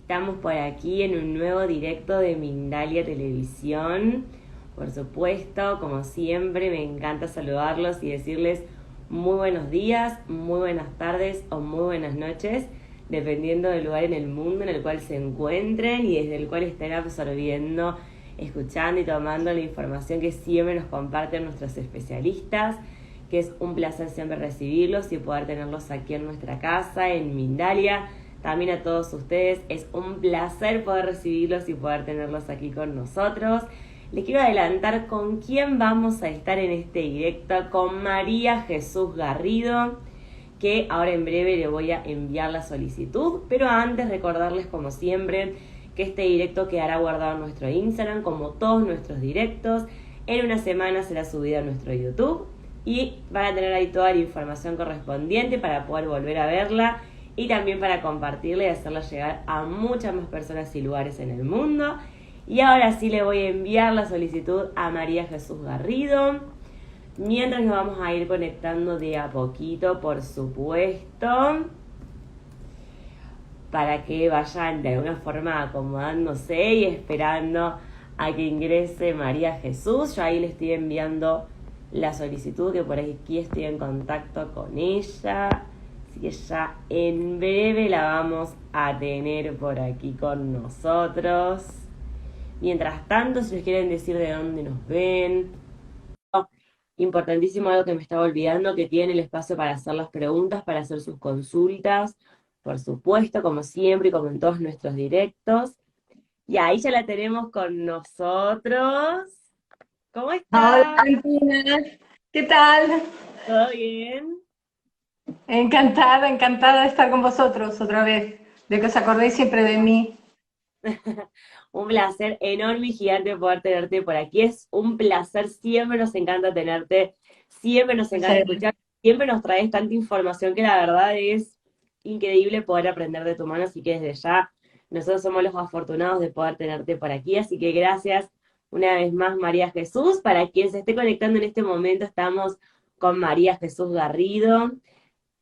Estamos por aquí en un nuevo directo de Mindalia Televisión. Por supuesto, como siempre, me encanta saludarlos y decirles muy buenos días, muy buenas tardes o muy buenas noches, dependiendo del lugar en el mundo en el cual se encuentren y desde el cual estén absorbiendo, escuchando y tomando la información que siempre nos comparten nuestros especialistas, que es un placer siempre recibirlos y poder tenerlos aquí en nuestra casa, en Mindalia. También a todos ustedes es un placer poder recibirlos y poder tenerlos aquí con nosotros. Les quiero adelantar con quién vamos a estar en este directo, con María Jesús Garrido, que ahora en breve le voy a enviar la solicitud, pero antes recordarles como siempre que este directo quedará guardado en nuestro Instagram, como todos nuestros directos. En una semana será subido a nuestro YouTube y van a tener ahí toda la información correspondiente para poder volver a verla y también para compartirla y hacerla llegar a muchas más personas y lugares en el mundo. Y ahora sí le voy a enviar la solicitud a María Jesús Garrido, mientras nos vamos a ir conectando de a poquito, por supuesto, para que vayan de alguna forma acomodándose y esperando a que ingrese María Jesús. Yo ahí le estoy enviando la solicitud, que por aquí estoy en contacto con ella. Así que ya en breve la vamos a tener por aquí con nosotros. Mientras tanto, si les quieren decir de dónde nos ven. Importantísimo, algo que me estaba olvidando, que tienen el espacio para hacer las preguntas, para hacer sus consultas, por supuesto, como siempre y como en todos nuestros directos. Y ahí ya la tenemos con nosotros. ¿Cómo Hola, está? Valentina. ¿Qué tal? ¿Todo bien? Encantada, encantada de estar con vosotros otra vez, de que os acordéis siempre de mí. Un placer enorme y gigante poder tenerte por aquí. Es un placer, siempre nos encanta tenerte, siempre nos encanta Sí. escuchar, siempre nos traes tanta información que la verdad es increíble poder aprender de tu mano, así que desde ya nosotros somos los afortunados de poder tenerte por aquí, así que gracias una vez más María Jesús. Para quien se esté conectando en este momento, estamos con María Jesús Garrido,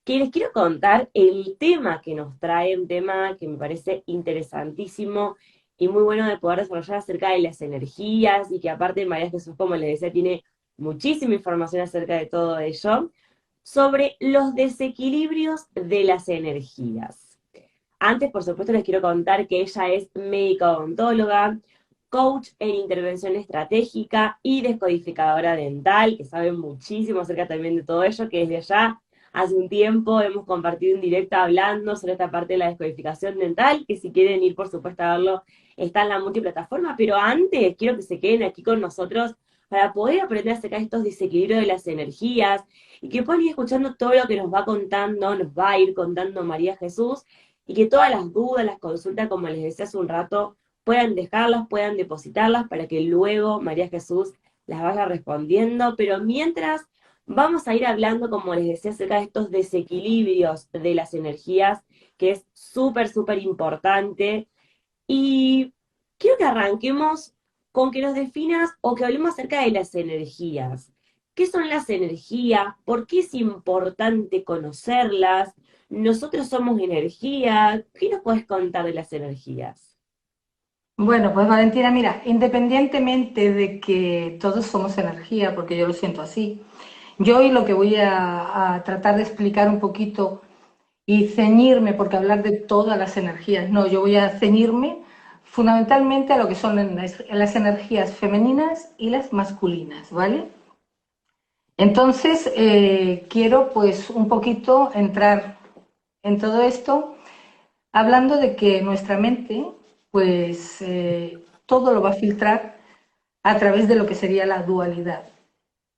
que les quiero contar el tema que nos trae, un tema que me parece interesantísimo y muy bueno de poder desarrollar acerca de las energías, y que aparte María Jesús, como les decía, tiene muchísima información acerca de todo ello, sobre los desequilibrios de las energías. Antes, por supuesto, les quiero contar que ella es médica odontóloga, coach en intervención estratégica y descodificadora dental, que sabe muchísimo acerca también de todo ello, que desde allá hace un tiempo hemos compartido en directo hablando sobre esta parte de la descodificación dental, que si quieren ir, por supuesto, a verlo, está en la multiplataforma, pero antes quiero que se queden aquí con nosotros para poder aprender acerca de estos desequilibrios de las energías y que puedan ir escuchando todo lo que nos va contando, nos va a ir contando María Jesús, y que todas las dudas, las consultas, como les decía hace un rato, puedan dejarlas, puedan depositarlas para que luego María Jesús las vaya respondiendo. Pero mientras vamos a ir hablando, como les decía, acerca de estos desequilibrios de las energías, que es súper, súper importante. Y quiero que arranquemos con que nos definas o que hablemos acerca de las energías. ¿Qué son las energías? ¿Por qué es importante conocerlas? Nosotros somos energía. ¿Qué nos puedes contar de las energías? Bueno, pues Valentina, mira, independientemente de que todos somos energía, porque yo lo siento así, yo hoy lo que voy a tratar de explicar un poquito y ceñirme, porque hablar de todas las energías, no, yo voy a ceñirme fundamentalmente a lo que son las energías femeninas y las masculinas, ¿vale? Entonces, quiero pues un poquito entrar en todo esto hablando de que nuestra mente pues todo lo va a filtrar a través de lo que sería la dualidad.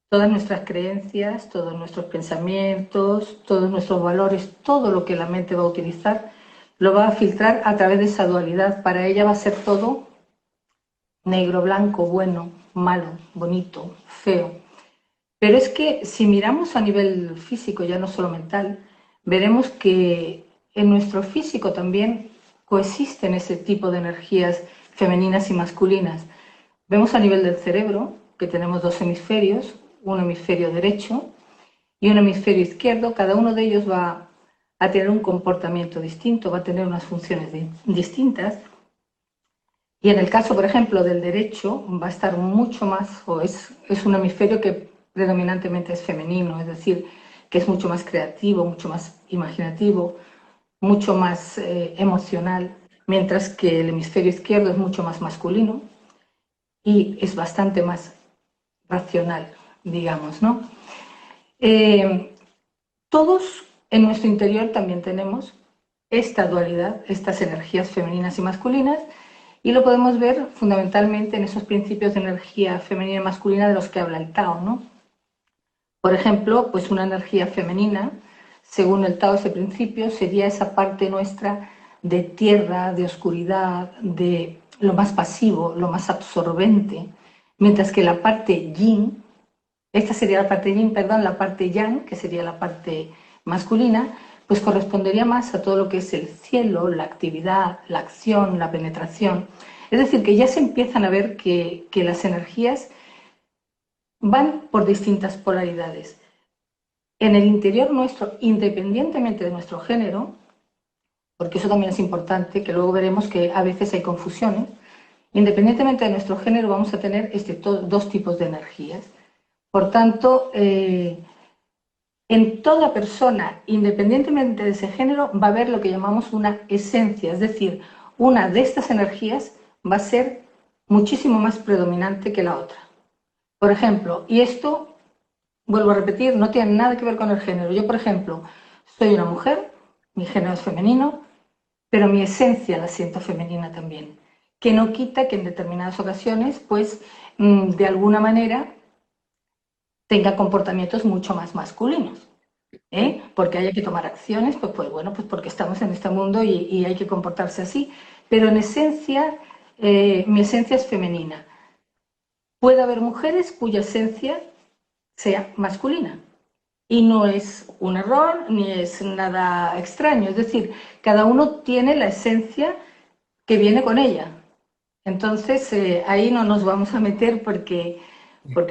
Todas nuestras creencias, todos nuestros pensamientos, todos nuestros valores, todo lo que la mente va a utilizar, lo va a filtrar a través de esa dualidad. Para ella va a ser todo negro, blanco, bueno, malo, bonito, feo. Pero es que si miramos a nivel físico, ya no solo mental, veremos que en nuestro físico también coexisten ese tipo de energías femeninas y masculinas. Vemos a nivel del cerebro que tenemos dos hemisferios, un hemisferio derecho y un hemisferio izquierdo. Cada uno de ellos va a tener un comportamiento distinto, va a tener unas funciones distintas. Y en el caso, por ejemplo, del derecho, va a estar mucho más, o es un hemisferio que predominantemente es femenino, es decir, que es mucho más creativo, mucho más imaginativo, mucho más emocional, mientras que el hemisferio izquierdo es mucho más masculino y es bastante más racional, digamos, ¿no? Eh, Todos en nuestro interior también tenemos esta dualidad, estas energías femeninas y masculinas, y lo podemos ver fundamentalmente en esos principios de energía femenina y masculina de los que habla el Tao, ¿no? Por ejemplo, pues una energía femenina, según el Tao, ese principio sería esa parte nuestra de tierra, de oscuridad, de lo más pasivo, lo más absorbente, mientras que la parte yin, esta sería la parte yin, perdón, la parte yang, que sería la parte masculina, pues correspondería más a todo lo que es el cielo, la actividad, la acción, la penetración. Es decir, que ya se empiezan a ver que las energías van por distintas polaridades. En el interior nuestro, independientemente de nuestro género, porque eso también es importante, que luego veremos que a veces hay confusiones, independientemente de nuestro género vamos a tener dos tipos de energías. Por tanto, en toda persona, independientemente de ese género, va a haber lo que llamamos una esencia, es decir, una de estas energías va a ser muchísimo más predominante que la otra. Por ejemplo, y esto, vuelvo a repetir, no tiene nada que ver con el género. Yo, por ejemplo, soy una mujer, mi género es femenino, pero mi esencia la siento femenina también, que no quita que en determinadas ocasiones, pues, de alguna manera, tenga comportamientos mucho más masculinos. Porque haya que tomar acciones, pues bueno, pues porque estamos en este mundo y hay que comportarse así. Pero en esencia, mi esencia es femenina. Puede haber mujeres cuya esencia sea masculina. Y no es un error ni es nada extraño. Es decir, cada uno tiene la esencia que viene con ella. Entonces, ahí no nos vamos a meter porque,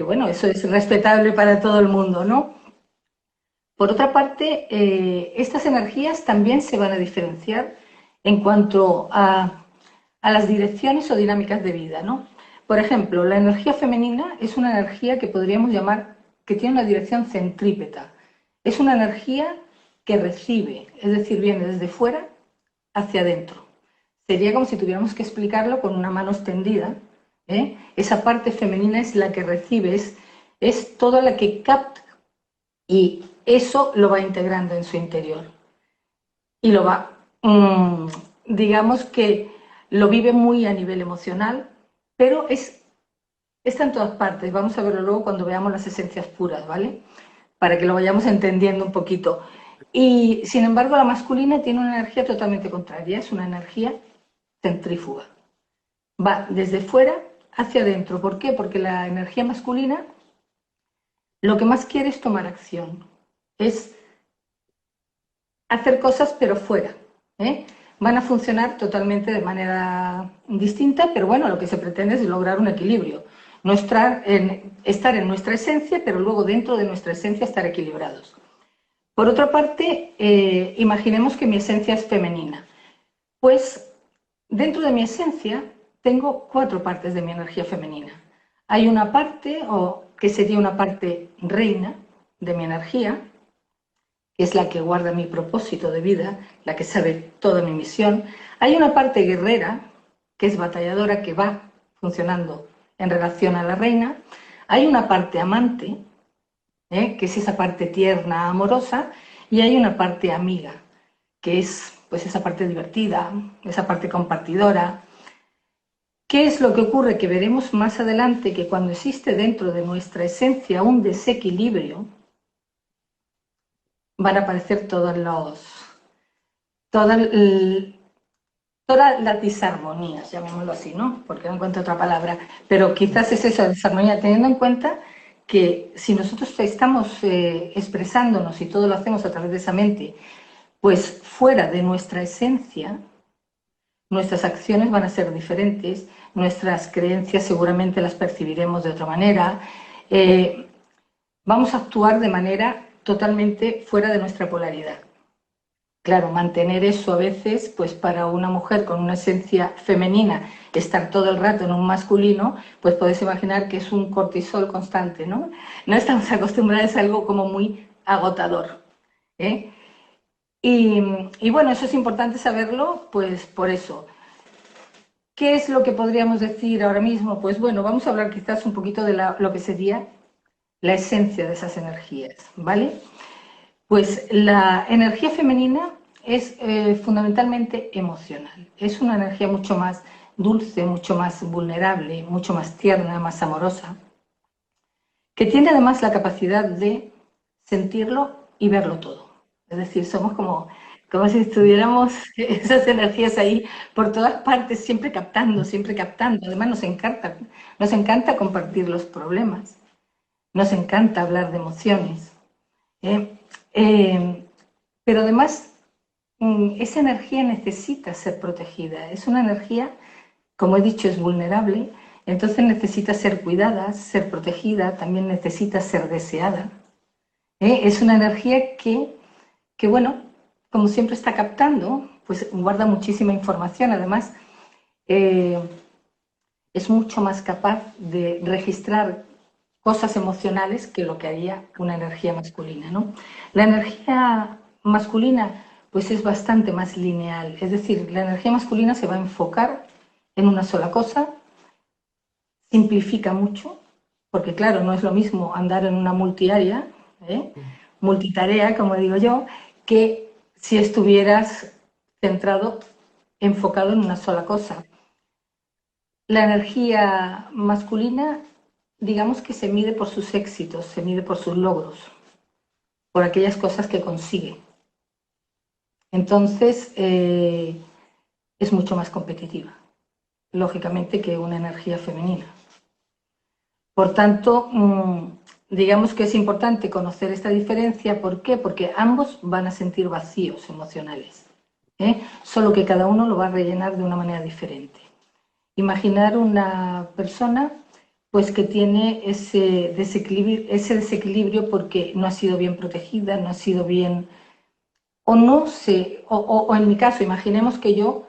bueno, eso es respetable para todo el mundo, ¿no? Por otra parte, estas energías también se van a diferenciar en cuanto a las direcciones o dinámicas de vida, ¿no? Por ejemplo, la energía femenina es una energía que podríamos llamar que tiene una dirección centrípeta. Es una energía que recibe, es decir, viene desde fuera hacia adentro. Sería como si tuviéramos que explicarlo con una mano extendida. Esa parte femenina es la que recibe, es toda la que capta y eso lo va integrando en su interior. Y lo va, digamos que lo vive muy a nivel emocional, pero está en todas partes. Vamos a verlo luego cuando veamos las esencias puras, ¿vale? Para que lo vayamos entendiendo un poquito. Y sin embargo, la masculina tiene una energía totalmente contraria, es una energía centrífuga. Va desde fuera hacia adentro. ¿Por qué? Porque la energía masculina lo que más quiere es tomar acción, es hacer cosas pero fuera. ¿eh? Van a funcionar totalmente de manera distinta, pero bueno, lo que se pretende es lograr un equilibrio. Estar en nuestra esencia, pero luego dentro de nuestra esencia estar equilibrados. Por otra parte, imaginemos que mi esencia es femenina. Pues dentro de mi esencia tengo 4 partes de mi energía femenina. Hay una parte, o que sería una parte reina de mi energía, que es la que guarda mi propósito de vida, la que sabe toda mi misión. Hay una parte guerrera, que es batalladora, que va funcionando en relación a la reina. Hay una parte amante, que es esa parte tierna, amorosa, y hay una parte amiga, que es pues esa parte divertida, esa parte compartidora. ¿Qué es lo que ocurre? Que veremos más adelante que cuando existe dentro de nuestra esencia un desequilibrio, van a aparecer todas, todas las disarmonías, llamémoslo así, ¿no? Porque no encuentro otra palabra. Pero quizás es eso, disarmonía, teniendo en cuenta que si nosotros estamos expresándonos y todo lo hacemos a través de esa mente, pues fuera de nuestra esencia, nuestras acciones van a ser diferentes, nuestras creencias seguramente las percibiremos de otra manera, vamos a actuar de manera totalmente fuera de nuestra polaridad. Claro, mantener eso a veces, pues para una mujer con una esencia femenina, estar todo el rato en un masculino, pues puedes imaginar que es un cortisol constante, ¿no? No estamos acostumbrados a algo como muy agotador, ¿eh? Y bueno, eso es importante saberlo, pues por eso. ¿Qué es lo que podríamos decir ahora mismo? Pues bueno, vamos a hablar quizás un poquito de lo que sería la esencia de esas energías, ¿vale? Pues la energía femenina es fundamentalmente emocional. Es una energía mucho más dulce, mucho más vulnerable, mucho más tierna, más amorosa, que tiene además la capacidad de sentirlo y verlo todo. Es decir, somos como si estuviéramos esas energías ahí por todas partes, siempre captando, siempre captando. Además nos encanta compartir los problemas, nos encanta hablar de emociones. ¿Eh? Eh, pero además, esa energía necesita ser protegida. Es una energía, como he dicho, es vulnerable, entonces necesita ser cuidada, ser protegida, también necesita ser deseada. Es una energía bueno, como siempre está captando, pues guarda muchísima información. Además, eh, es mucho más capaz de registrar cosas emocionales que lo que haría una energía masculina, ¿no? La energía masculina pues es bastante más lineal, es decir, la energía masculina se va a enfocar en una sola cosa, simplifica mucho, porque claro, no es lo mismo andar en una multiárea, ¿eh? Multitarea, como digo yo, que si estuvieras centrado, enfocado en una sola cosa. La energía masculina, digamos que se mide por sus éxitos, se mide por sus logros, por aquellas cosas que consigue. Entonces, es mucho más competitiva, lógicamente, que una energía femenina. Por tanto, digamos que es importante conocer esta diferencia. ¿Por qué? Porque ambos van a sentir vacíos emocionales, ¿eh? Solo que cada uno lo va a rellenar de una manera diferente. Imaginar una persona pues que tiene ese desequilibrio porque no ha sido bien protegida, no ha sido bien, o no sé, o en mi caso, imaginemos que yo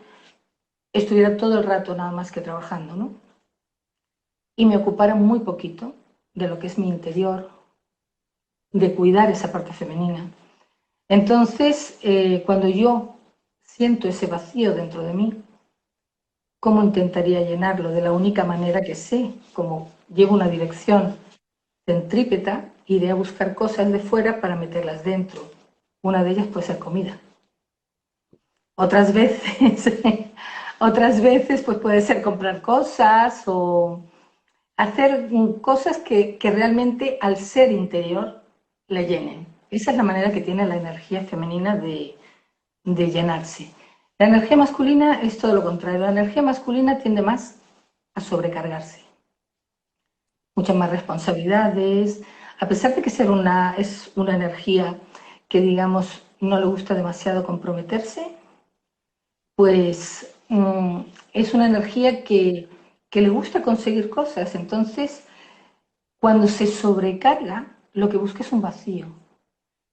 estuviera todo el rato nada más que trabajando, ¿no? Y me ocupara muy poquito de lo que es mi interior, de cuidar esa parte femenina. Entonces, cuando yo siento ese vacío dentro de mí, ¿cómo intentaría llenarlo? De la única manera que sé, como llevo una dirección centrípeta, iré a buscar cosas de fuera para meterlas dentro. Una de ellas puede ser comida. Otras veces, otras veces pues puede ser comprar cosas o hacer cosas que realmente al ser interior le llenen. Esa es la manera que tiene la energía femenina de llenarse. La energía masculina es todo lo contrario. La energía masculina tiende más a sobrecargarse, muchas más responsabilidades, a pesar de que es una energía que, digamos, no le gusta demasiado comprometerse, pues es una energía que le gusta conseguir cosas. Entonces, cuando se sobrecarga, lo que busca es un vacío.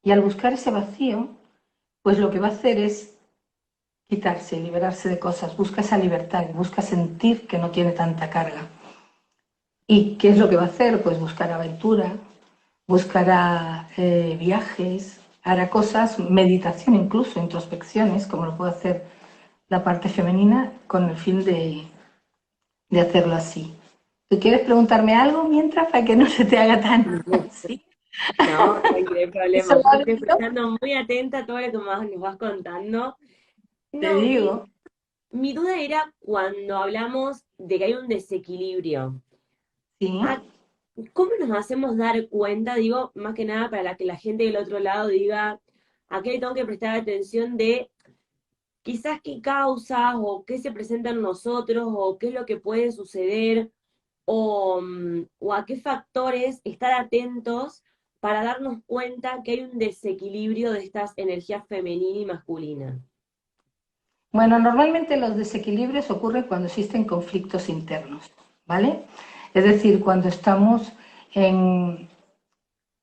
Y al buscar ese vacío, pues lo que va a hacer es quitarse, liberarse de cosas, busca esa libertad, busca sentir que no tiene tanta carga. ¿Y qué es lo que va a hacer? Pues buscar aventura, buscará viajes, hará cosas, meditación incluso, introspecciones, como lo puede hacer la parte femenina, con el fin de hacerlo así. ¿Tú quieres preguntarme algo mientras para que no se te haga tan así? No, tranqui, no hay Eso problema. lo Yo hago estoy yo, escuchando muy atenta a todo lo que nos vas contando. te No, digo. mi duda era cuando hablamos de que hay un desequilibrio. Sí. ¿A ¿Cómo nos hacemos dar cuenta? Digo, más que nada para que la gente del otro lado diga, ¿a qué le tengo que prestar atención de quizás qué causas o qué se presenta en nosotros o qué es lo que puede suceder o a qué factores estar atentos para darnos cuenta que hay un desequilibrio de estas energías femenina y masculina? Bueno, normalmente los desequilibrios ocurren cuando existen conflictos internos, ¿vale? Es decir, en,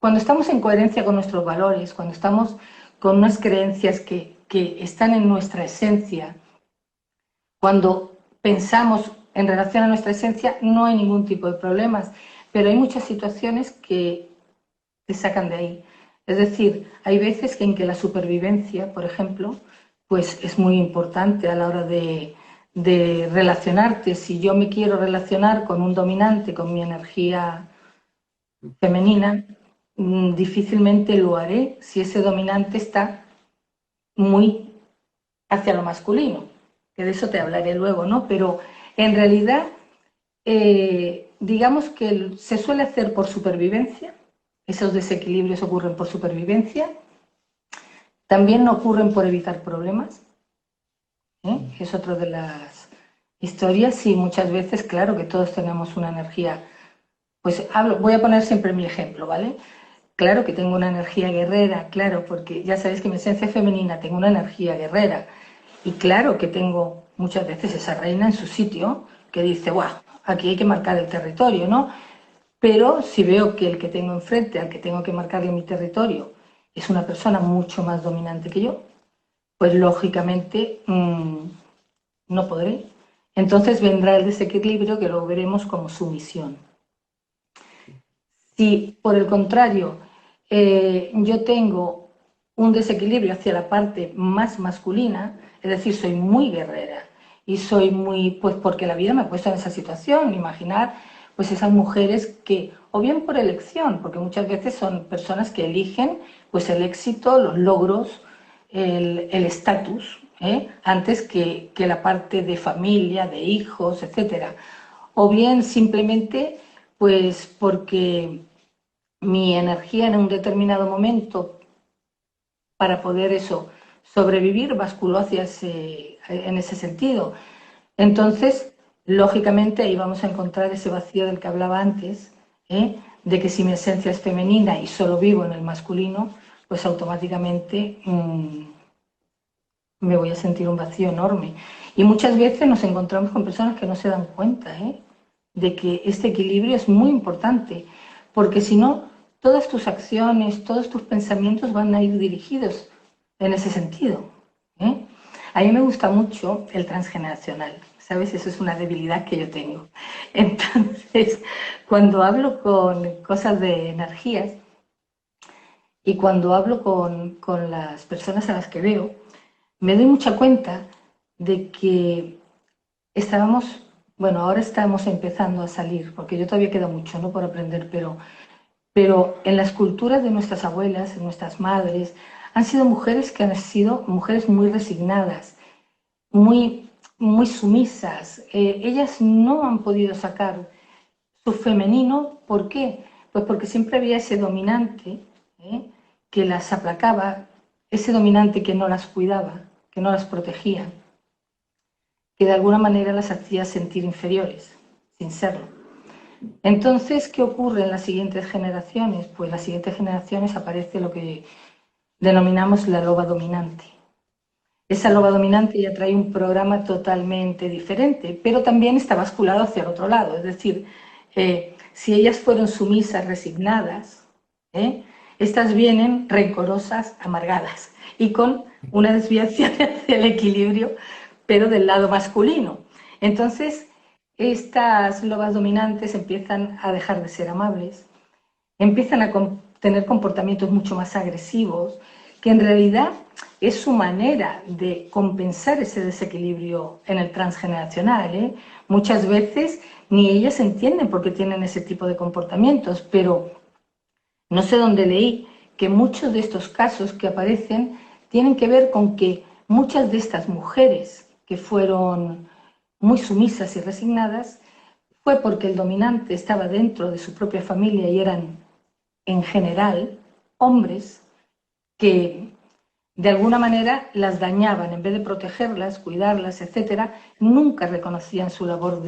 cuando estamos en coherencia con nuestros valores, cuando estamos con unas creencias que están en nuestra esencia, cuando pensamos en relación a nuestra esencia, no hay ningún tipo de problemas, pero hay muchas situaciones que te sacan de ahí. Es decir, hay veces en que la supervivencia, por ejemplo, pues es muy importante a la hora de relacionarte. Si yo me quiero relacionar con un dominante, con mi energía femenina, difícilmente lo haré si ese dominante está muy hacia lo masculino, que de eso te hablaré luego, ¿no? Pero en realidad, digamos que se suele hacer por supervivencia, esos desequilibrios ocurren por supervivencia, también ocurren por evitar problemas, que es otra de las historias, y muchas veces, claro, que todos tenemos una energía, pues voy a poner siempre mi ejemplo, ¿vale? Claro que tengo una energía guerrera, claro, porque ya sabéis que mi esencia femenina tengo una energía guerrera. Y claro que tengo muchas veces esa reina en su sitio que dice, guau, aquí hay que marcar el territorio, ¿no? Pero si veo que el que tengo enfrente, al que tengo que marcarle mi territorio, es una persona mucho más dominante que yo, pues lógicamente no podré. Entonces vendrá el desequilibrio que lo veremos como sumisión. Si, por el contrario, yo tengo un desequilibrio hacia la parte más masculina, es decir, soy muy guerrera y soy muy, pues porque la vida me ha puesto en esa situación, imaginar pues esas mujeres que, o bien por elección, porque muchas veces son personas que eligen pues el éxito, los logros, el estatus, antes que la parte de familia, de hijos, etcétera. O bien simplemente pues porque mi energía en un determinado momento para poder eso sobrevivir basculó hacia en ese sentido. Entonces, lógicamente ahí vamos a encontrar ese vacío del que hablaba antes, de que si mi esencia es femenina y solo vivo en el masculino, pues automáticamente me voy a sentir un vacío enorme. Y muchas veces nos encontramos con personas que no se dan cuenta de que este equilibrio es muy importante, porque si no, todas tus acciones, todos tus pensamientos van a ir dirigidos en ese sentido. ¿eh? A mí me gusta mucho el transgeneracional, ¿sabes? Eso es una debilidad que yo tengo. Entonces, cuando hablo con cosas de energías y cuando hablo con las personas a las que veo, me doy mucha cuenta de que estábamos, bueno, ahora estamos empezando a salir, porque yo todavía queda mucho, ¿no?, por aprender, pero en las culturas de nuestras abuelas, de nuestras madres, han sido mujeres que han sido mujeres muy resignadas, muy, muy sumisas. Ellas no han podido sacar su femenino, ¿por qué? Pues porque siempre había ese dominante que las aplacaba, ese dominante que no las cuidaba, que no las protegía, que de alguna manera las hacía sentir inferiores, sin serlo. Entonces, ¿qué ocurre en las siguientes generaciones? Pues en las siguientes generaciones aparece lo que denominamos la loba dominante. Esa loba dominante ya trae un programa totalmente diferente, pero también está basculado hacia el otro lado. Es decir, si ellas fueron sumisas, resignadas, estas vienen rencorosas, amargadas y con una desviación hacia el equilibrio, pero del lado masculino. Entonces, estas lobas dominantes empiezan a dejar de ser amables, empiezan a tener comportamientos mucho más agresivos, que en realidad es su manera de compensar ese desequilibrio en el transgeneracional. Muchas veces ni ellas entienden por qué tienen ese tipo de comportamientos, pero no sé dónde leí que muchos de estos casos que aparecen tienen que ver con que muchas de estas mujeres que fueron muy sumisas y resignadas fue porque el dominante estaba dentro de su propia familia y eran en general hombres que de alguna manera las dañaban, en vez de protegerlas, cuidarlas, etcétera, nunca reconocían su labor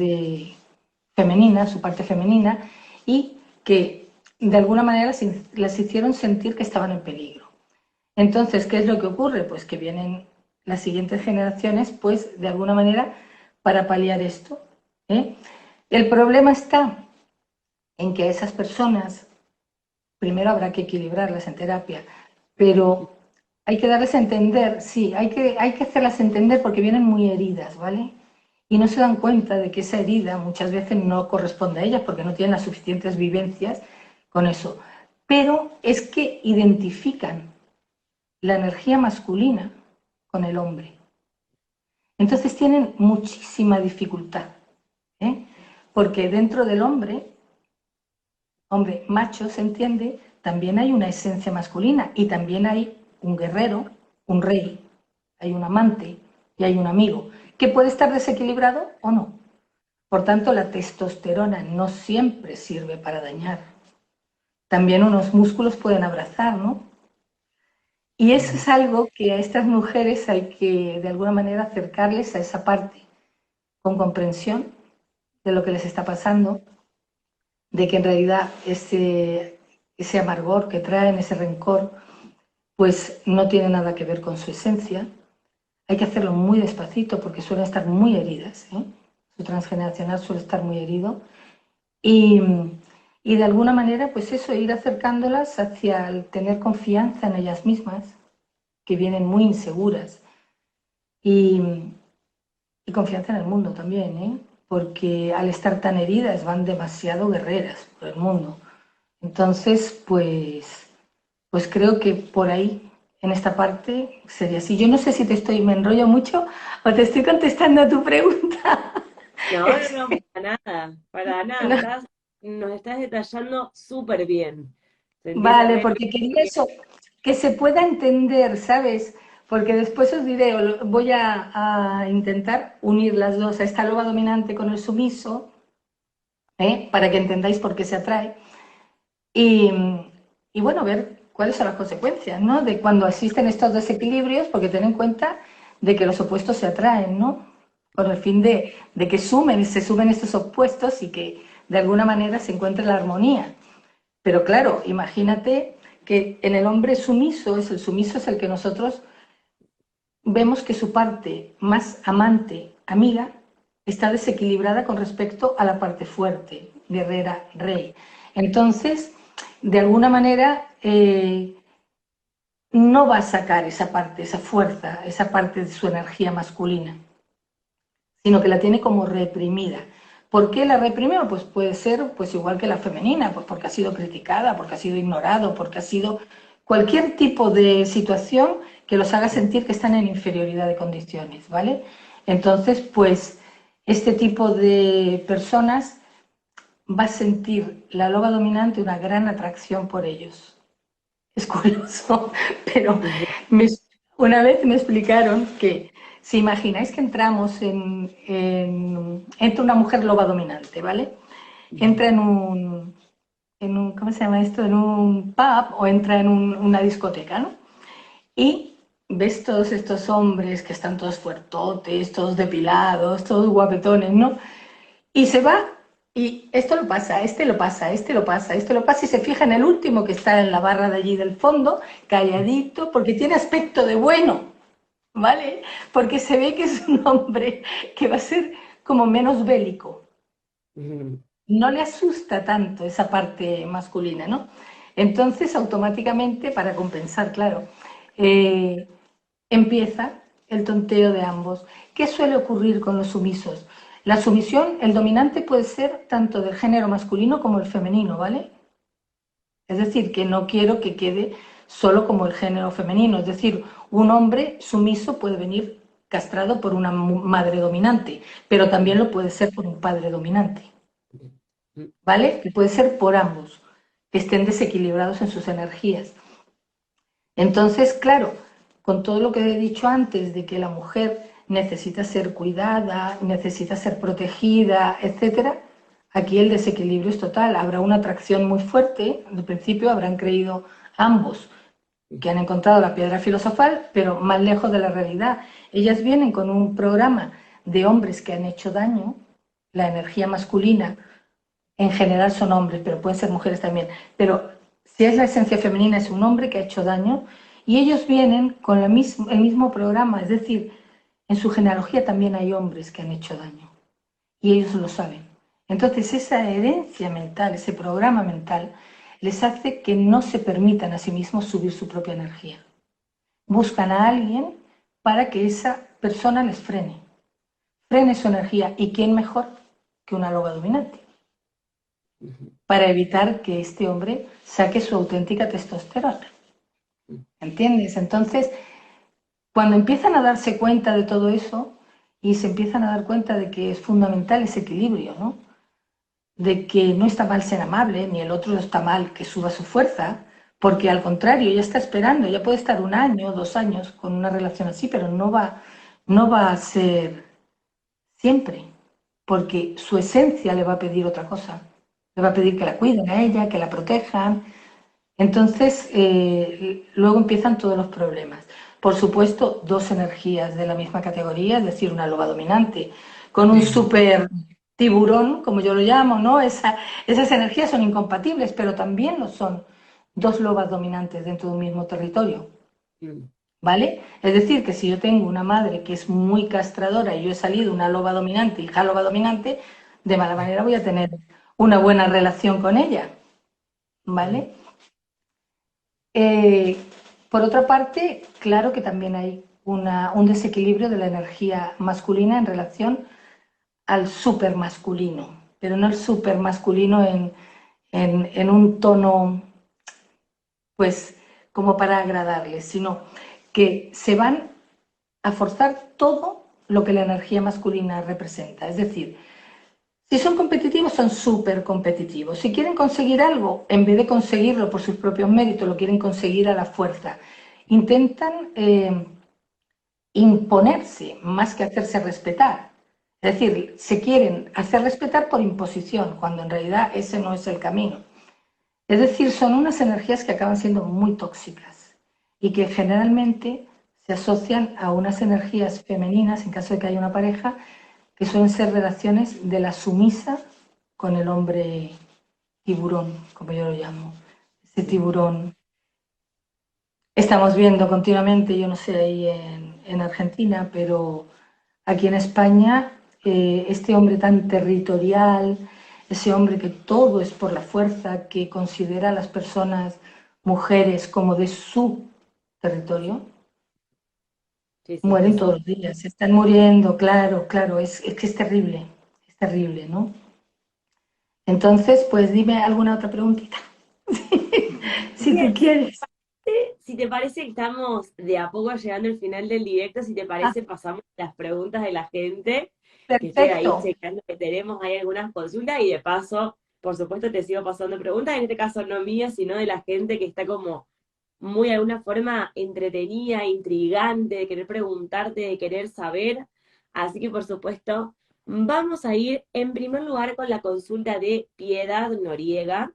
femenina, su parte femenina, y que de alguna manera las hicieron sentir que estaban en peligro. Entonces, ¿qué es lo que ocurre? Pues que vienen las siguientes generaciones, pues de alguna manera, para paliar esto. El problema está en que a esas personas, primero habrá que equilibrarlas en terapia, pero hay que darles a entender, sí, hay que hacerlas entender porque vienen muy heridas, ¿vale? Y no se dan cuenta de que esa herida muchas veces no corresponde a ellas porque no tienen las suficientes vivencias con eso. Pero es que identifican la energía masculina con el hombre. Entonces tienen muchísima dificultad, ¿eh? Porque dentro del hombre macho, se entiende, también hay una esencia masculina y también hay un guerrero, un rey, hay un amante y hay un amigo, que puede estar desequilibrado o no. Por tanto, la testosterona no siempre sirve para dañar. También unos músculos pueden abrazar, ¿no? Y eso es algo que a estas mujeres hay que, de alguna manera, acercarles a esa parte, con comprensión de lo que les está pasando, de que en realidad ese amargor que traen, ese rencor, pues no tiene nada que ver con su esencia. Hay que hacerlo muy despacito porque suelen estar muy heridas, ¿eh? Su transgeneracional suele estar muy herido. Y, y de alguna manera, pues eso, ir acercándolas hacia el tener confianza en ellas mismas, que vienen muy inseguras, y, y confianza en el mundo también, ¿eh? Porque al estar tan heridas van demasiado guerreras por el mundo. Entonces, pues creo que por ahí, en esta parte, sería así. Yo no sé si me enrollo mucho o te estoy contestando a tu pregunta. No, no, no, para nada, No, nos estás detallando súper bien. Se entiende vale, re porque quería bien. eso, que se pueda entender, ¿sabes? Porque después os diré, voy a intentar unir las dos, a esta loba dominante con el sumiso, ¿eh? Para que entendáis por qué se atrae. Y, y bueno, ver cuáles son las consecuencias, ¿no? De cuando existen estos desequilibrios, porque ten en cuenta de que los opuestos se atraen, ¿no? Con el fin de que se sumen estos opuestos y que de alguna manera se encuentre la armonía. Pero claro, imagínate que en el hombre sumiso es el que nosotros vemos que su parte más amante, amiga, está desequilibrada con respecto a la parte fuerte, guerrera, rey. Entonces, de alguna manera, no va a sacar esa parte, esa fuerza, esa parte de su energía masculina, sino que la tiene como reprimida. ¿Por qué la reprime? Pues puede ser pues igual que la femenina, pues porque ha sido criticada, porque ha sido ignorado, porque ha sido cualquier tipo de situación que los haga sentir que están en inferioridad de condiciones, ¿vale? Entonces, pues este tipo de personas va a sentir la loba dominante una gran atracción por ellos. Es curioso, pero me, una vez me explicaron que si imagináis que entramos entra una mujer loba dominante, ¿vale? Entra ¿cómo se llama esto? En un pub o entra en una discoteca, ¿no? Y ves todos estos hombres que están todos fuertotes, todos depilados, todos guapetones, ¿no? Y se va y esto lo pasa, este lo pasa, este lo pasa, este lo pasa y se fija en el último que está en la barra de allí del fondo, calladito, porque tiene aspecto de bueno, ¿vale? Porque se ve que es un hombre que va a ser como menos bélico. No le asusta tanto esa parte masculina, ¿no? Entonces, automáticamente, para compensar, claro, eh, empieza el tonteo de ambos. ¿Qué suele ocurrir con los sumisos? La sumisión, el dominante puede ser tanto del género masculino como el femenino, ¿vale? Es decir, que no quiero que quede solo como el género femenino. Es decir, un hombre sumiso puede venir castrado por una madre dominante, pero también lo puede ser por un padre dominante, ¿vale? Que puede ser por ambos, que estén desequilibrados en sus energías. Entonces, claro, con todo lo que he dicho antes de que la mujer necesita ser cuidada, necesita ser protegida, etcétera, aquí el desequilibrio es total. Habrá una atracción muy fuerte. Al principio habrán creído ambos que han encontrado la piedra filosofal, pero más lejos de la realidad. Ellas vienen con un programa de hombres que han hecho daño, la energía masculina en general son hombres, pero pueden ser mujeres también. Pero si es la esencia femenina, es un hombre que ha hecho daño y ellos vienen con el mismo programa, es decir, en su genealogía también hay hombres que han hecho daño y ellos lo saben. Entonces esa herencia mental, ese programa mental, les hace que no se permitan a sí mismos subir su propia energía. buscan a alguien para que esa persona les frene su energía. ¿Y quién mejor que una loba dominante? Para evitar que este hombre saque su auténtica testosterona. ¿Entiendes? Entonces, cuando empiezan a darse cuenta de todo eso y se empiezan a dar cuenta de que es fundamental ese equilibrio, ¿no? De que no está mal ser amable, ni el otro está mal que suba su fuerza, porque al contrario, ya está esperando, ya puede estar 1 año, 2 años con una relación así, pero no va a ser siempre, porque su esencia le va a pedir otra cosa, le va a pedir que la cuiden a ella, que la protejan. Entonces, luego empiezan todos los problemas. Por supuesto, dos energías de la misma categoría, es decir, una loba dominante con un super tiburón, como yo lo llamo, ¿no? Esas energías son incompatibles, pero también lo son dos lobas dominantes dentro de un mismo territorio, ¿vale? Es decir, que si yo tengo una madre que es muy castradora y yo he salido una loba dominante, hija loba dominante, de mala manera voy a tener una buena relación con ella, ¿vale? Eh, por otra parte, claro que también hay un desequilibrio de la energía masculina en relación al supermasculino, pero no el supermasculino en un tono, pues, como para agradarles, sino que se van a forzar todo lo que la energía masculina representa. Es decir, si son competitivos, son súper competitivos. Si quieren conseguir algo, en vez de conseguirlo por sus propios méritos, lo quieren conseguir a la fuerza. Intentan imponerse más que hacerse respetar. Es decir, se quieren hacer respetar por imposición, cuando en realidad ese no es el camino. Es decir, son unas energías que acaban siendo muy tóxicas y que generalmente se asocian a unas energías femeninas, en caso de que haya una pareja, que suelen ser relaciones de la sumisa con el hombre tiburón, como yo lo llamo. Ese tiburón. Estamos viendo continuamente, yo no sé ahí en Argentina, pero aquí en España, este hombre tan territorial, ese hombre que todo es por la fuerza, que considera a las personas, mujeres, como de su territorio, Sí, sí, sí, mueren sí. todos los días, están muriendo, claro, claro, es que es terrible, ¿no? Entonces, pues dime alguna otra preguntita, si tú Bien, quieres. si te parece que estamos de a poco llegando al final del directo, si te Ah, parece pasamos a las preguntas de la gente, que estoy ahí perfecto. checando que tenemos ahí algunas consultas y de paso, por supuesto, te sigo pasando preguntas, en este caso no mías, sino de la gente que está como muy de alguna forma entretenida, intrigante, de querer preguntarte, de querer saber. Así que, por supuesto, vamos a ir en primer lugar con la consulta de Piedad Noriega,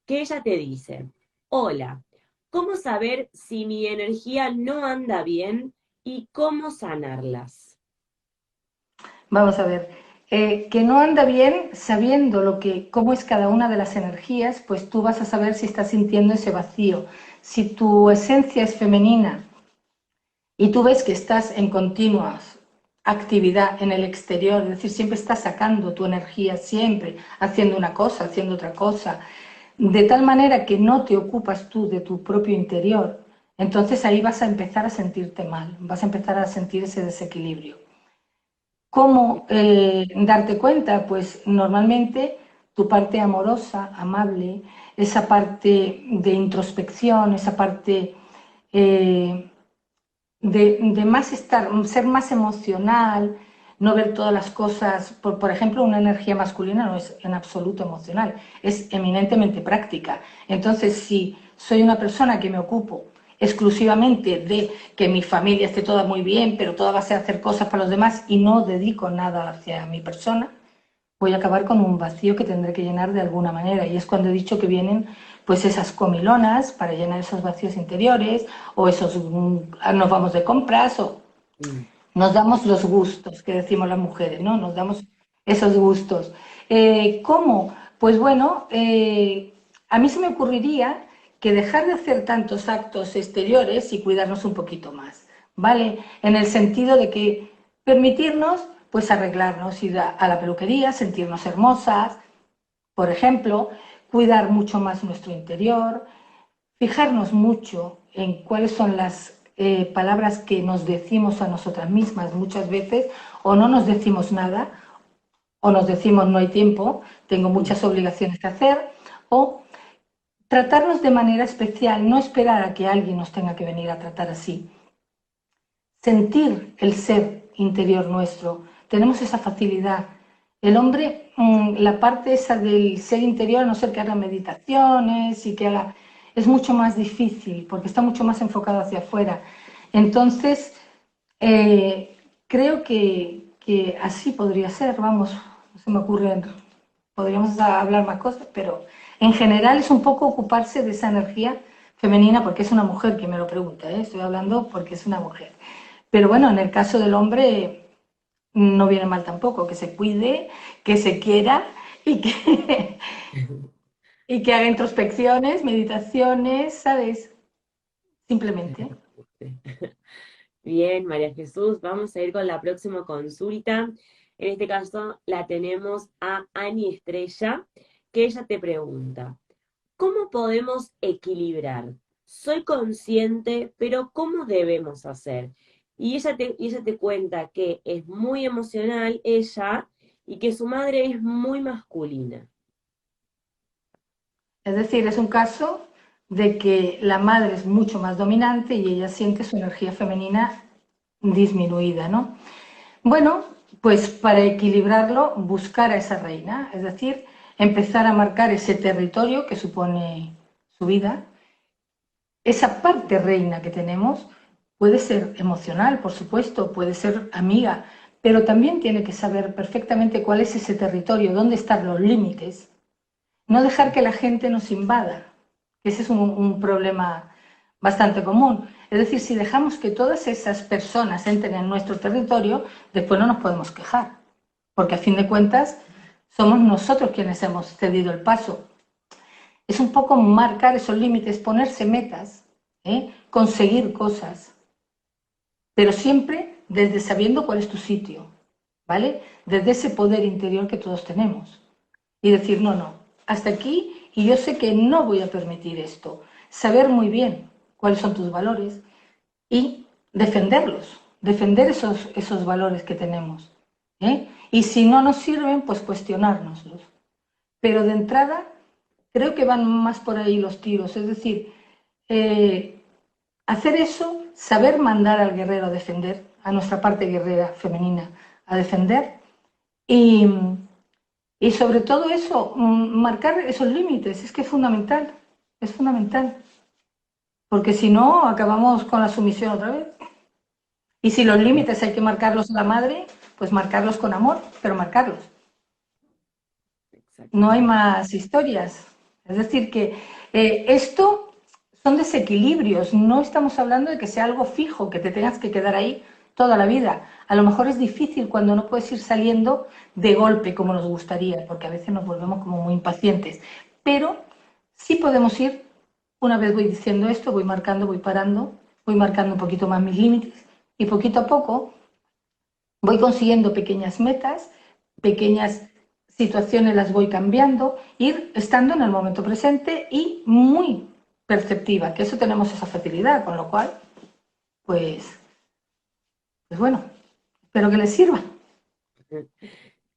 que ella te dice, hola, ¿cómo saber si mi energía no anda bien y cómo sanarlas? Vamos a ver, que no anda bien sabiendo cómo es cada una de las energías, pues tú vas a saber si estás sintiendo ese vacío. Si tu esencia es femenina y tú ves que estás en continua actividad en el exterior, es decir, siempre estás sacando tu energía, siempre haciendo una cosa, haciendo otra cosa, de tal manera que no te ocupas tú de tu propio interior, entonces ahí vas a empezar a sentirte mal, vas a empezar a sentir ese desequilibrio. ¿Cómo darte cuenta? Pues normalmente tu parte amorosa, amable, esa parte de introspección, esa parte eh, de más ser más emocional, no ver todas las cosas, por ejemplo, una energía masculina no es en absoluto emocional, es eminentemente práctica. Entonces, si soy una persona que me ocupo exclusivamente de que mi familia esté toda muy bien, pero toda va a ser hacer cosas para los demás y no dedico nada hacia mi persona, voy a acabar con un vacío que tendré que llenar de alguna manera. Y es cuando he dicho que vienen pues esas comilonas para llenar esos vacíos interiores, o nos vamos de compras, o Mm. nos damos los gustos, que decimos las mujeres, ¿no? Nos damos esos gustos. ¿Cómo? Pues bueno, a mí se me ocurriría que dejar de hacer tantos actos exteriores y cuidarnos un poquito más, ¿vale? En el sentido de que permitirnos, pues arreglarnos, ir a la peluquería, sentirnos hermosas, por ejemplo, cuidar mucho más nuestro interior, fijarnos mucho en cuáles son palabras que nos decimos a nosotras mismas muchas veces, o no nos decimos nada, o nos decimos no hay tiempo, tengo muchas obligaciones que hacer, o tratarnos de manera especial, no esperar a que alguien nos tenga que venir a tratar así. Sentir el ser interior nuestro, tenemos esa facilidad. El hombre, la parte esa del ser interior, a no ser que haga meditaciones y que haga, es mucho más difícil porque está mucho más enfocado hacia afuera. Entonces, creo que así podría ser, vamos, no se me ocurre, podríamos hablar más cosas, pero en general es un poco ocuparse de esa energía femenina, porque es una mujer quien me lo pregunta, ¿eh? Estoy hablando porque es una mujer. Pero bueno, en el caso del hombre no viene mal tampoco, que se cuide, que se quiera y que, y que haga introspecciones, meditaciones, ¿sabes? Simplemente. Bien, María Jesús, vamos a ir con la próxima consulta. En este caso la tenemos a Ani Estrella, que ella te pregunta, ¿cómo podemos equilibrar? Soy consciente, pero ¿cómo debemos hacer? Y ella te cuenta que es muy emocional ella y que su madre es muy masculina. Es decir, es un caso de que la madre es mucho más dominante y ella siente su energía femenina disminuida, ¿no? Bueno, pues para equilibrarlo, buscar a esa reina, es decir, empezar a marcar ese territorio que supone su vida. Esa parte reina que tenemos puede ser emocional, por supuesto, puede ser amiga, pero también tiene que saber perfectamente cuál es ese territorio, dónde están los límites. No dejar que la gente nos invada, que ese es un problema bastante común. Es decir, si dejamos que todas esas personas entren en nuestro territorio, después no nos podemos quejar, porque a fin de cuentas somos nosotros quienes hemos cedido el paso. Es un poco marcar esos límites, ponerse metas, conseguir cosas, pero siempre desde sabiendo cuál es tu sitio, ¿vale? Desde ese poder interior que todos tenemos. Y decir, no, no, hasta aquí y yo sé que no voy a permitir esto. Saber muy bien cuáles son tus valores y defenderlos, defender esos valores que tenemos. Y si no nos sirven, pues cuestionárnoslos. Pero de entrada, creo que van más por ahí los tiros. Es decir, eh, hacer eso, saber mandar al guerrero a defender, a nuestra parte guerrera femenina a defender y, y sobre todo eso, marcar esos límites, es que es fundamental, porque si no acabamos con la sumisión otra vez. Y si los límites hay que marcarlos a la madre, pues marcarlos con amor, pero marcarlos. No hay Exactamente. más historias. Es decir, que esto son desequilibrios. No estamos hablando de que sea algo fijo, que te tengas que quedar ahí toda la vida. A lo mejor es difícil cuando no puedes ir saliendo de golpe como nos gustaría, porque a veces nos volvemos como muy impacientes. Pero sí podemos ir, una vez voy diciendo esto, voy marcando, voy marcando un poquito más mis límites y poquito a poco voy consiguiendo pequeñas metas, pequeñas situaciones las voy cambiando, ir estando en el momento presente y muy perceptiva, que eso tenemos esa facilidad, con lo cual, pues, pues bueno, espero que les sirva.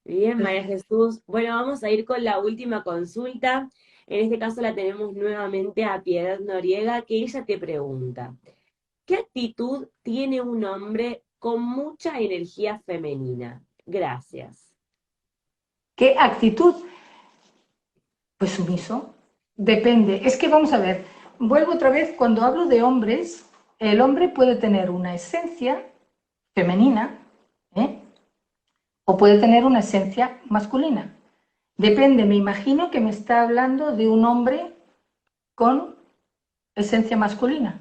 Bien, María Jesús. Bueno, vamos a ir con la última consulta. En este caso la tenemos nuevamente a Piedad Noriega, que ella te pregunta, ¿qué actitud tiene un hombre con mucha energía femenina? Gracias. ¿Qué actitud? Pues sumiso. Depende. Es que vamos a ver, vuelvo otra vez, cuando hablo de hombres, el hombre puede tener una esencia femenina, ¿eh? O puede tener una esencia masculina. Depende, me imagino que me está hablando de un hombre con esencia masculina,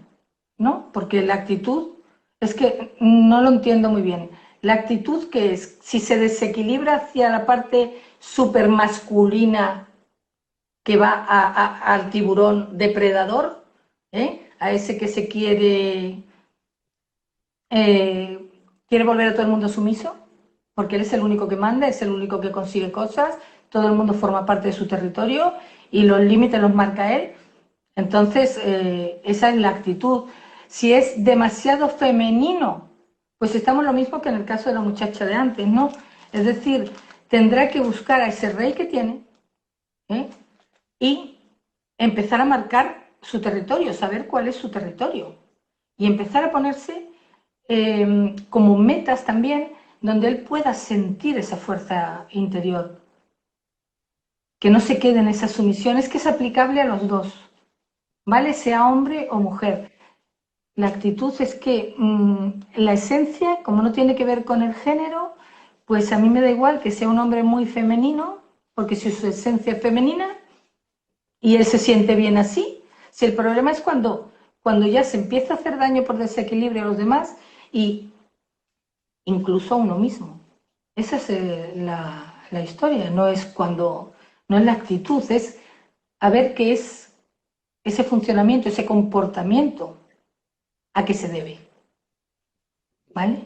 ¿no? Porque la actitud, es que no lo entiendo muy bien. La actitud que es, si se desequilibra hacia la parte super masculina que va al tiburón depredador, a ese que se quiere volver a todo el mundo sumiso, porque él es el único que manda, es el único que consigue cosas, todo el mundo forma parte de su territorio y los límites los marca él. Entonces, esa es la actitud. Si es demasiado femenino, pues estamos lo mismo que en el caso de la muchacha de antes, ¿no? Es decir, tendrá que buscar a ese rey que tiene, ¿eh? Y empezar a marcar su territorio, saber cuál es su territorio. Y empezar a ponerse como metas también donde él pueda sentir esa fuerza interior, que no se quede en esa sumisión, es que es aplicable a los dos, ¿vale? Sea hombre o mujer. La actitud es que la esencia, como no tiene que ver con el género, pues a mí me da igual que sea un hombre muy femenino, porque si su esencia es femenina y él se siente bien así, si el problema es cuando ya se empieza a hacer daño por desequilibrio a los demás y incluso a uno mismo. Esa es la historia, no es no es la actitud, es a ver qué es ese funcionamiento, ese comportamiento, a qué se debe, ¿vale?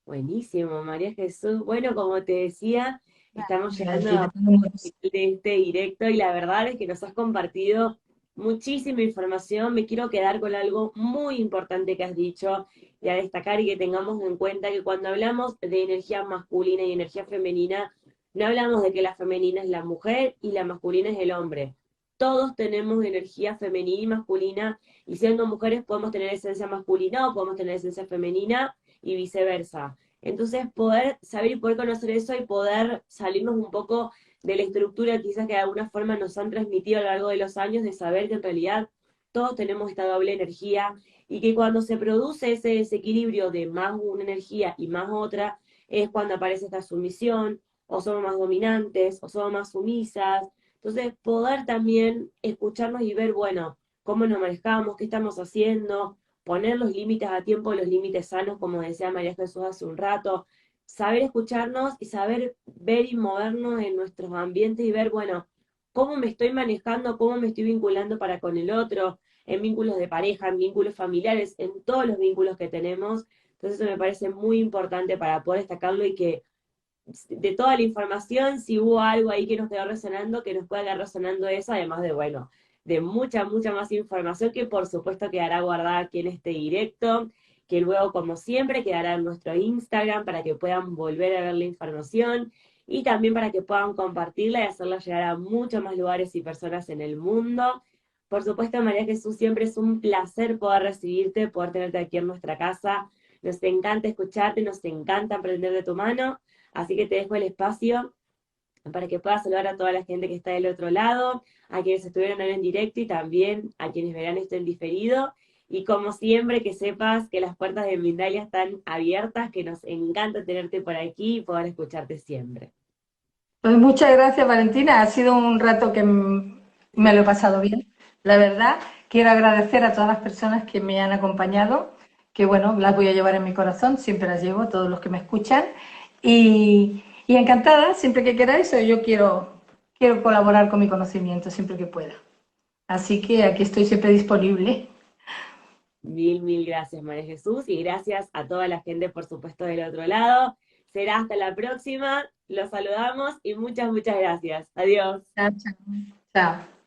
Buenísimo, María Jesús. Bueno, como te decía, estamos llegando Valentina, a final de este directo y la verdad es que nos has compartido muchísima información. Me quiero quedar con algo muy importante que has dicho y a destacar y que tengamos en cuenta que cuando hablamos de energía masculina y energía femenina, no hablamos de que la femenina es la mujer y la masculina es el hombre. Todos tenemos energía femenina y masculina y siendo mujeres podemos tener esencia masculina o podemos tener esencia femenina y viceversa. Entonces, poder saber y poder conocer eso y poder salirnos un poco de la estructura quizás que de alguna forma nos han transmitido a lo largo de los años, de saber que en realidad todos tenemos esta doble energía y que cuando se produce ese desequilibrio de más una energía y más otra, es cuando aparece esta sumisión, o somos más dominantes, o somos más sumisas. Entonces, poder también escucharnos y ver, bueno, cómo nos manejamos, qué estamos haciendo, poner los límites a tiempo, los límites sanos, como decía María Jesús hace un rato, saber escucharnos y saber ver y movernos en nuestros ambientes y ver, bueno, cómo me estoy manejando, cómo me estoy vinculando para con el otro, en vínculos de pareja, en vínculos familiares, en todos los vínculos que tenemos. Entonces eso me parece muy importante para poder destacarlo y que de toda la información, si hubo algo ahí que nos quedó resonando, que nos pueda quedar resonando eso, además de, bueno, de mucha, mucha más información que por supuesto quedará guardada aquí en este directo, que luego, como siempre, quedará en nuestro Instagram para que puedan volver a ver la información y también para que puedan compartirla y hacerla llegar a muchos más lugares y personas en el mundo. Por supuesto, María Jesús, siempre es un placer poder recibirte, poder tenerte aquí en nuestra casa. Nos encanta escucharte, nos encanta aprender de tu mano. Así que te dejo el espacio para que puedas saludar a toda la gente que está del otro lado, a quienes estuvieron hoy en directo y también a quienes verán esto en diferido. Y como siempre, que sepas que las puertas de Mindalia están abiertas, que nos encanta tenerte por aquí y poder escucharte siempre. Pues muchas gracias, Valentina. Ha sido un rato que me lo he pasado bien. La verdad, quiero agradecer a todas las personas que me han acompañado, que bueno, las voy a llevar en mi corazón, siempre las llevo, todos los que me escuchan. Y encantada, siempre que queráis, yo quiero colaborar con mi conocimiento siempre que pueda. Así que aquí estoy siempre disponible. Mil, mil gracias, María Jesús, y gracias a toda la gente, por supuesto, del otro lado. Será hasta la próxima. Los saludamos y muchas, muchas gracias. Adiós. Chao, chao. Chao.